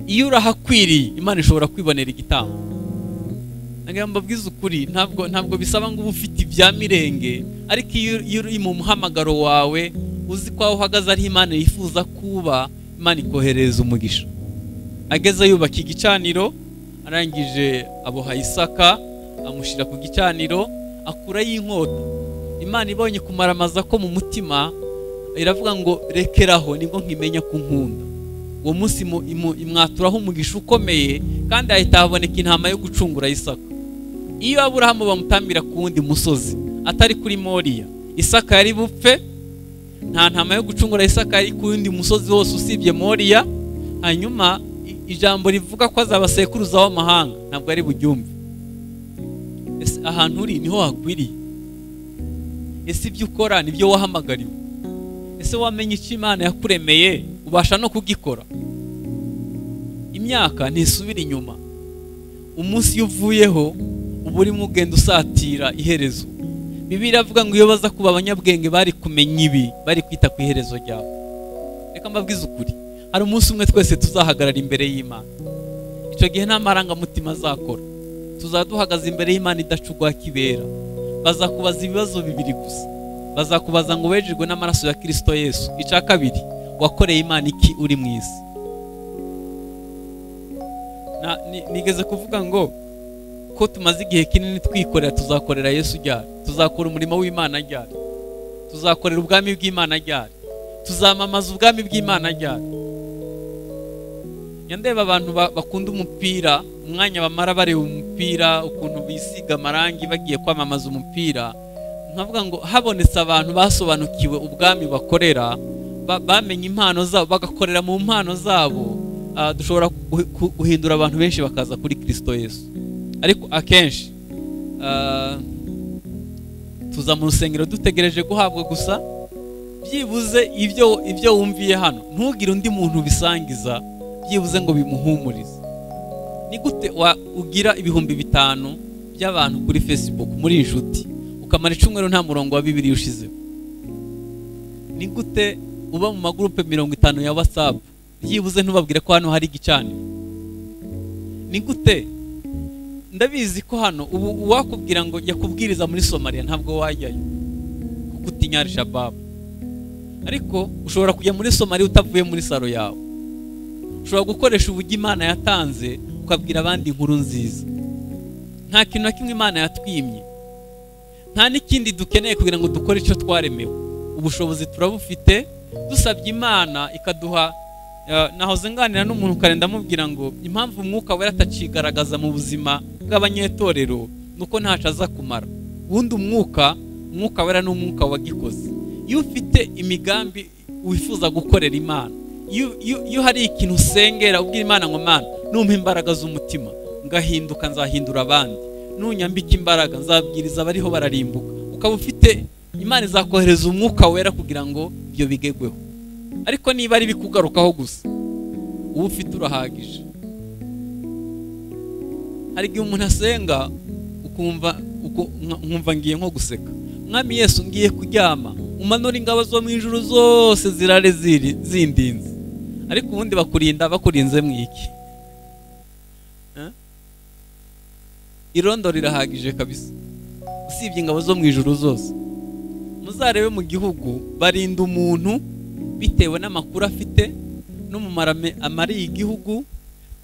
Iyo urahakwiriye Imana ishobora kwibonera igitambo. Nagira mbabwiza ukuri, ntabwo bisaba ngo ufite ibya mirenge, ariko iyo uri mu muhamagaro wawe uzi ko aho uhagaze ari Imana yifuza kuba, Imana ikohereza umugisha. Ageze yubaka igicaniro, arangije aboha Isaka, amushyira ku gicaniro, akurayo inkota. Imana ibonye kumaramaza ko mu mutima, iravuga ngo rekeraho nibwo nkimenya ku nkunda. Uwo munsi imwaturaho umugisha ukomeye, kandi ahita haboneka intama yo gucungura Isaka. Iyo Aburahamu bamutambira ku wundi musozi atari kuri Moriya, Isaka yari bupfe. Nta ntama yo gucungura Isaka yari ku wundi musozi wose usibye Moriya. Hanyuma ijambo rivuga ko azaba sekuruza w'amahanga ntabwo ari buryumve. Ese ahantu uri niho hakwiriye? Ese ibyo ukora nibyo wahamagariwe? Ese wamenye icyo Imana yakuremeye ubasha no kugikora? Imyaka ntisubira inyuma. Umunsi uvuyeho uba urimo ugenda usatira iherezo. Bibiliya avuga ngo iyo baza kuba abanyabwenge bari kumenya ibi, bari kwita ku iherezo ryabo. Reka mbabwize ukuri, hari umunsi umwe twese tuzahagarara imbere y'Imana. Icyo gihe nta marangamutima azakora, tuzaduhagaze imbere y'Imana idacugwa kibera. Bazakubaza ibibazo bibiri gusa. Bazakubaza ngo wejejwe n'amaraso ya Kristo Yesu. Icya kabiri, wakoreye Imana iki uri mu isi? Nigeze kuvuga ngo ko tumaze igihe kinini twikorera, tuzakorera Yesu ryari? Tuzakora umurimo w'Imana ryari? Tuzakorera ubwami bw'Imana ryari? Tuzamamaza ubwami bw'Imana ryari? Yandeba abantu bakunda umupira, umwanya bamara bareba umupira, ukuntu bisiga amarangi bagiye kwamamaza umupira. Nkavuga ngo habonetse abantu basobanukiwe ubwami bakorera, bamenye impano zabo, bagakorera mu mpano zabo, dushobora guhindura abantu benshi bakaza kuri Kristo Yesu. Ariko akenshi tuza mu rusengero dutegereje guhabwa gusa byibuze ibyo wumviye hano. Ntugire undi muntu bisangiza byibuze ngo bimuhumurize. Ni gute ugira 5,000 by'abantu kuri Facebook muri inshuti, ukamara icumweru nta murongo wa Bibiliya ushizeho? Ni gute uba mu magroupe 50 ya WhatsApp byibuze ntubabwire ko hano hari igicaniro? Ni gute? Ndabizi ko hano ubu wakubwira ngo yakubwiriza muri Somalia ntabwo wajyayo kuko utinya Al-Shabaab, ariko ushobora kujya muri Somalia utavuye muri saro yawe. Ushobora gukoresha uburyo Imana yatanze ukabwira abandi inkuru nziza. Nta kintu na kimwe Imana yatwimye, nta n'ikindi dukeneye kugira ngo dukore icyo twaremewe. Ubushobozi turabufite, dusabye Imana ikaduha. Nahoze nganira n'umuntu karenda mubwira ngo impamvu umwuka wera atacigaragaza mu buzima bw'abanyetorero nuko ntaca aza kumara. Ubundi umwuka wera n'umwuka wagikoze. Iyo ufite imigambi wifuza gukorera Imana, iyo hari ikintu usengera ubwira Imana ngo Mana numpa imbaraga z'umutima ngahinduka, nzahindura abandi. Nunyambika imbaraga nzabwiriza abariho bararimbuka. Ukaba ufite Imana izakohereza umwuka wera kugira ngo ibyo bigegweho. Ariko niba ari bikugarukaho gusa, uba ufite urahagije. Hari igihe umuntu asenga ukumva ngiye nko guseka. Mwami Yesu, ngiye kuryama, umanura ingabo zo mu ijuru zose zirare zindinze. Ariko ubundi bakurinze mwiki? Irondo rirahagije kabisa, usibye ingabo zo mu ijuru zose. Muzarebe mu gihugu barinda umuntu bitewe n'amakuru afite n'umumaro amariye igihugu.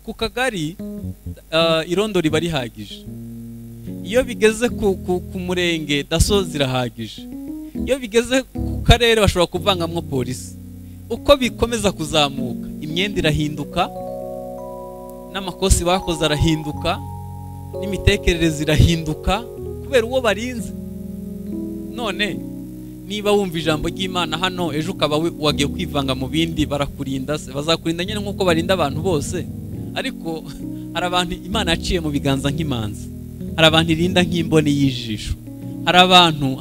Ku kagari irondo riba rihagije. Iyo bigeze ku murenge daso zirahagije. Iyo bigeze ku karere bashobora kuvangamwo polisi. Uko bikomeza kuzamuka, imyenda irahinduka, n'amakosi bakoze arahinduka, n'imitekerereze irahinduka kubera uwo barinze. None niba wumva ijambo ry'Imana hano ejo ukaba wagiye kwivanga mu bindi, barakurinda se, bazakurinda nyine nk'uko barinda abantu bose. Ariko hari abantu Imana yaciye mu biganza nk'imanzi, hari abantu irinda nk'imboni y'ijisho, hari abantu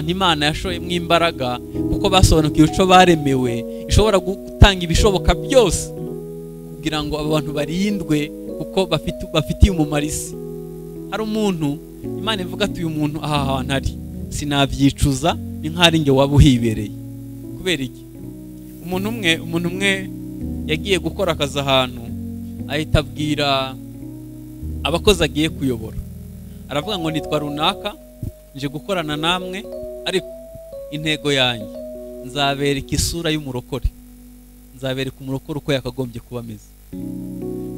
Imana yashoyemo imbaraga kuko basobanukiwe ico baremewe, ishobora gutanga ibishoboka byose kugira ngo abo bantu barindwe kuko bafitiye umumaro isi. Hari umuntu Imana ivuga ati uyu muntu aha hantu ari sinabyicuza, ni nk'ari nge waba uhibereye. Kubera iki? Umuntu umwe yagiye gukora akazi ahantu, ahita abwira abakozi agiye kuyobora, aravuga ngo nitwa runaka, nje gukorana namwe, ariko intego yanjye nzabereka isura y'umurokore, nzabereka umurokore uko yakagombye kuba ameze.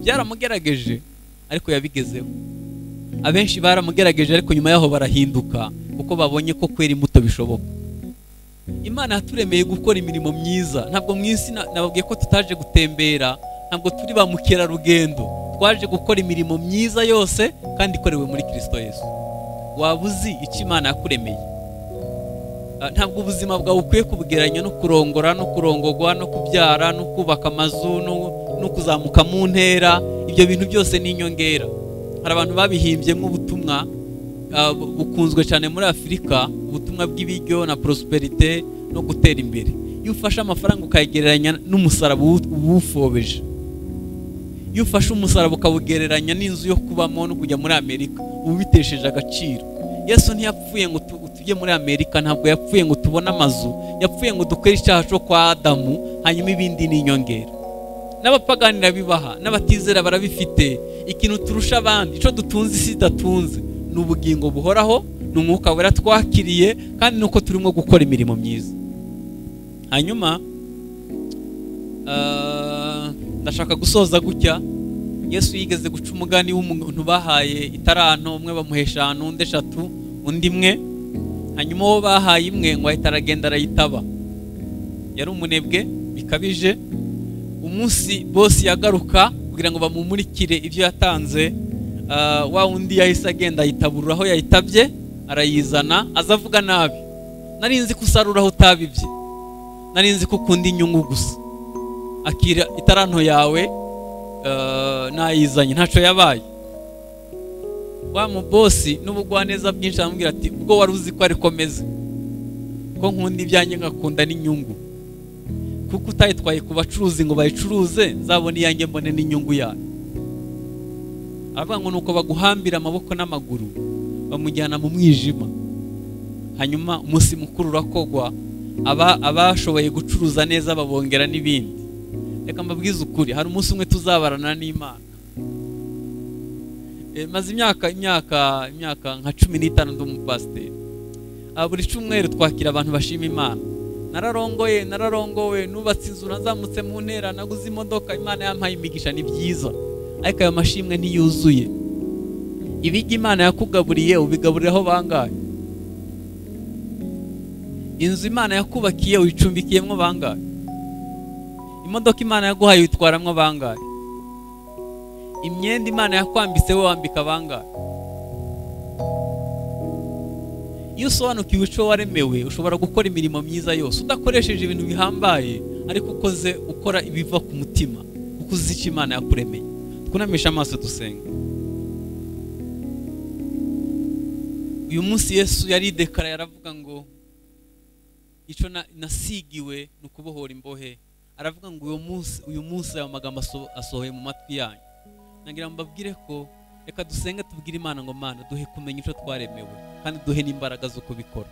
Byaramugerageje ariko yabigezeho. Abenshi baramugerageje ariko nyuma yaho barahinduka kuko babonye ko kwera imbuto bishoboka. Imana yaturemeye gukora imirimo myiza. Ntabwo mu isi nababwiye ko tutaje gutembera, ntabwo turi ba mukerarugendo, twaje gukora imirimo myiza yose kandi ikorewe muri Kristo Yesu. Waba uzi icyo Imana yakuremeye? Ntabwo ubuzima bwawe ukwiye kubugeranya no kurongora no kurongogwa no kubyara no kubaka amazu no kuzamuka mu ntera. Ibyo bintu byose ni inyongera. Hari abantu babihimbyemo ubutumwa bukunzwe cyane muri Afurika, ubutumwa bw'ibiryo na prosperite no gutera imbere. Iyo ufashe amafaranga ukayegeranya n'umusaraba uwufobeje, iyo ufashe umusaraba ukawugereranya n'inzu yo kubamo no kujya muri Amerika, ubu bitesheje agaciro. Yesu ntiyapfuye ngo tujye muri Amerika, ntabwo yapfuye ngo tubone amazu, yapfuye ngo dukore icyaha cyo kwa Adamu, hanyuma ibindi ni inyongera. N'abapaganira bibaha, n'abatizera barabifite. Ikintu turusha abandi, ico dutunze isi datunze, n'ubugingo buhoraho, n'umwuka wera twakiriye, kandi nuko turimo gukora imirimo myiza. Hanyuma ndashaka gusoza gutya. Yesu yigeze guca umugani w'umuntu bahaye itaranto, umwe bamuhesha ahantu, undi 3, undi 1. Hanyuma wo bahaye imwe ngo ahita aragenda arayitaba. Yari umunebwe bikabije. Umunsi bosi yagaruka kugira ngo bamumurikire ibyo yatanze, wa undi yahise agenda ayitaburura aho yayitabye, arayizana, azavuga nabi. Narinzi kusarura aho utabibye, narinzi ko ukunda inyungu gusa. Akira itaranto yawe nayizanye, ntaco yabaye. Wa mu bosi n'ubugwaneza bwinshi amubwira ati ubwo wari uzi ko ari komeze, ko nkunda ibyanjye ngakunda n'inyungu, kuko utayitwaye ku bacuruzi ngo bayicuruze, nzabona iyanjye mbone n'inyungu yayo. Avuga ngo nuko baguhambira amaboko n'amaguru, bamujyana mu mwijima. Hanyuma umunsi mukuru urakogwa, abashoboye gucuruza neza babongera n'ibindi. Reka mbabwize ukuri, hari umunsi umwe tuzabarana n'Imana. Maze imyaka nka 15 ndi umupasiteri. Buri cyumweru twakira abantu bashima Imana. Nararongowe, nubatse inzu, nazamutse mu ntera, naguze imodoka, Imana yampaye imigisha, ni byiza. Ariko ayo mashimwe ntiyuzuye. Ibigi Imana yakugaburiye ubigaburiraho bangahe? Inzu Imana yakubakiye uyicumbikiyemo bangahe? Imodoka Imana yaguhaye uyitwaramwo bangahe? Imyenda Imana yakwambitse we wambika bangahe? Iyo usobanukiwe ico waremewe, ushobora gukora imirimo myiza yose udakoresheje ibintu bihambaye, ariko ukoze ukora ibiva ku mutima, kuko uzi icyo Imana yakuremeye. Twunamisha amaso dusenga. Uyu munsi Yesu yaridekara, yaravuga ngo ico nasigiwe nukubohora imbohe. Aravuga ngo uyu munsi aya magambo asohoye mu matwi yanyu. Nagira mbabwire ko reka dusenge tubwire Imana ngo Mana duhe kumenya ico twaremewe, kandi duhe n'imbaraga zo kubikora.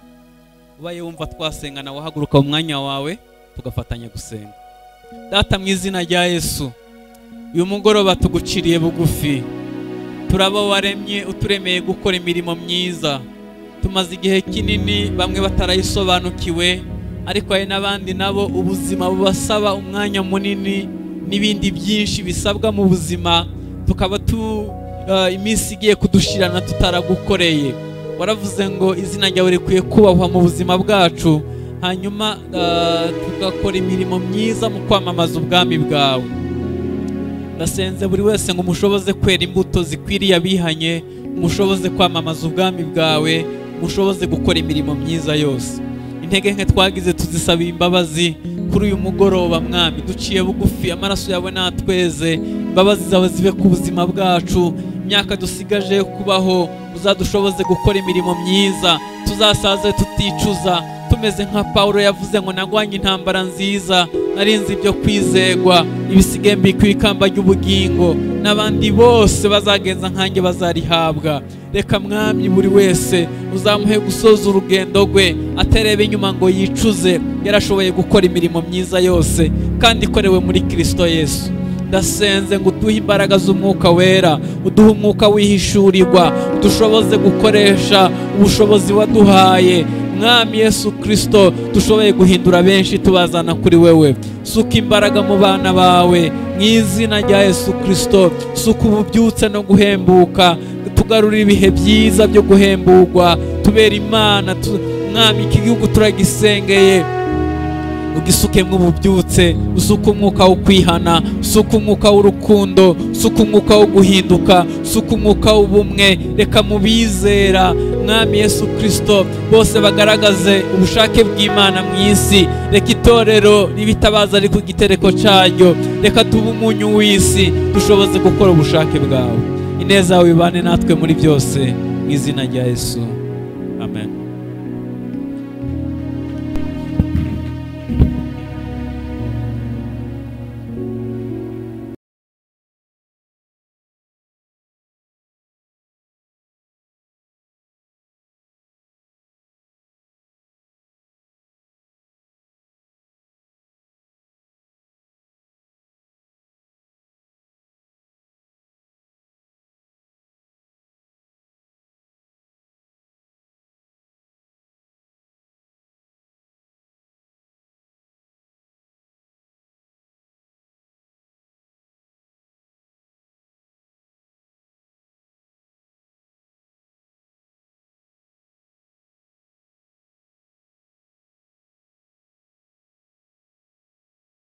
Ubaye wumva twasengana, wahaguruka mu mwanya wawe tugafatanya gusenga. Data mu izina rya Yesu, uyu mugoroba tuguciriye bugufi. Turaba waremye, uturemeye gukora imirimo myiza. Tumaze igihe kinini bamwe batarayisobanukiwe, ariko hari n'abandi nabo ubuzima bubasaba umwanya munini n'ibindi byinshi bisabwa mu buzima, tukaba iminsi igiye kudushirana tutaragukoreye. Waravuze ngo izina ryawe rikwiye kubahwa mu buzima bwacu, hanyuma tugakora imirimo myiza mu kwamamaza ubwami bwawe. Ndasenze buri wese ngo mushoboze kwera imbuto zikwiriye abihanye, mushoboze kwamamaza ubwami bwawe, mushoboze gukora imirimo myiza yose. intege nke twagize tuzisabiye imbabazi kuri uyu mugoroba mwami, duciye bugufi, amaraso yawe natweze, imbabazi zawe zibe ku buzima bwacu, imyaka dusigaje yo kubaho uzadushoboze gukora imirimo myiza, tuzasaze tuticuza, tumeze nka Pawulo yavuze ngo nagwanye intambara nziza, narinze ibyo kwizegwa, ibisigaye mbikwiye ikamba ry'ubugingo, n'abandi bose bazagenza nkanjye bazarihabwa. Reka mwami buri wese uzamuhe gusoza urugendo rwe atarebe inyuma ngo yicuze, yarashoboye gukora imirimo myiza yose kandi ikorewe muri Kristo Yesu. Ndasenze ngo uduhe imbaraga z'umwuka wera, uduhe umwuka wihishurirwa, udushoboze gukoresha ubushobozi waduhaye mwami Yesu Kristo, dushoboye guhindura benshi tubazana kuri wewe. Suka imbaraga mu bana bawe mu izina rya Yesu Kristo, suka ububyutse no guhembuka, tugarurira ibihe byiza byo guhemburwa, tubera Imana mwami. Iki gihugu turagisengeye, ugisukemwe ububyutse, usuka umwuka wo kwihana, usuka umwuka w'urukundo, usuka umwuka wo guhinduka, usuka umwuka w'ubumwe. Reka mubizera mwami Yesu Kristo bose bagaragaze ubushake bw'Imana mu isi. Reka itorero ribitabaza ari ku gitereko cyaryo, reka tube umunyu w'isi, dushoboze gukora ubushake bwawe. Ineza yawe ibane natwe muri byose mu izina rya Yesu.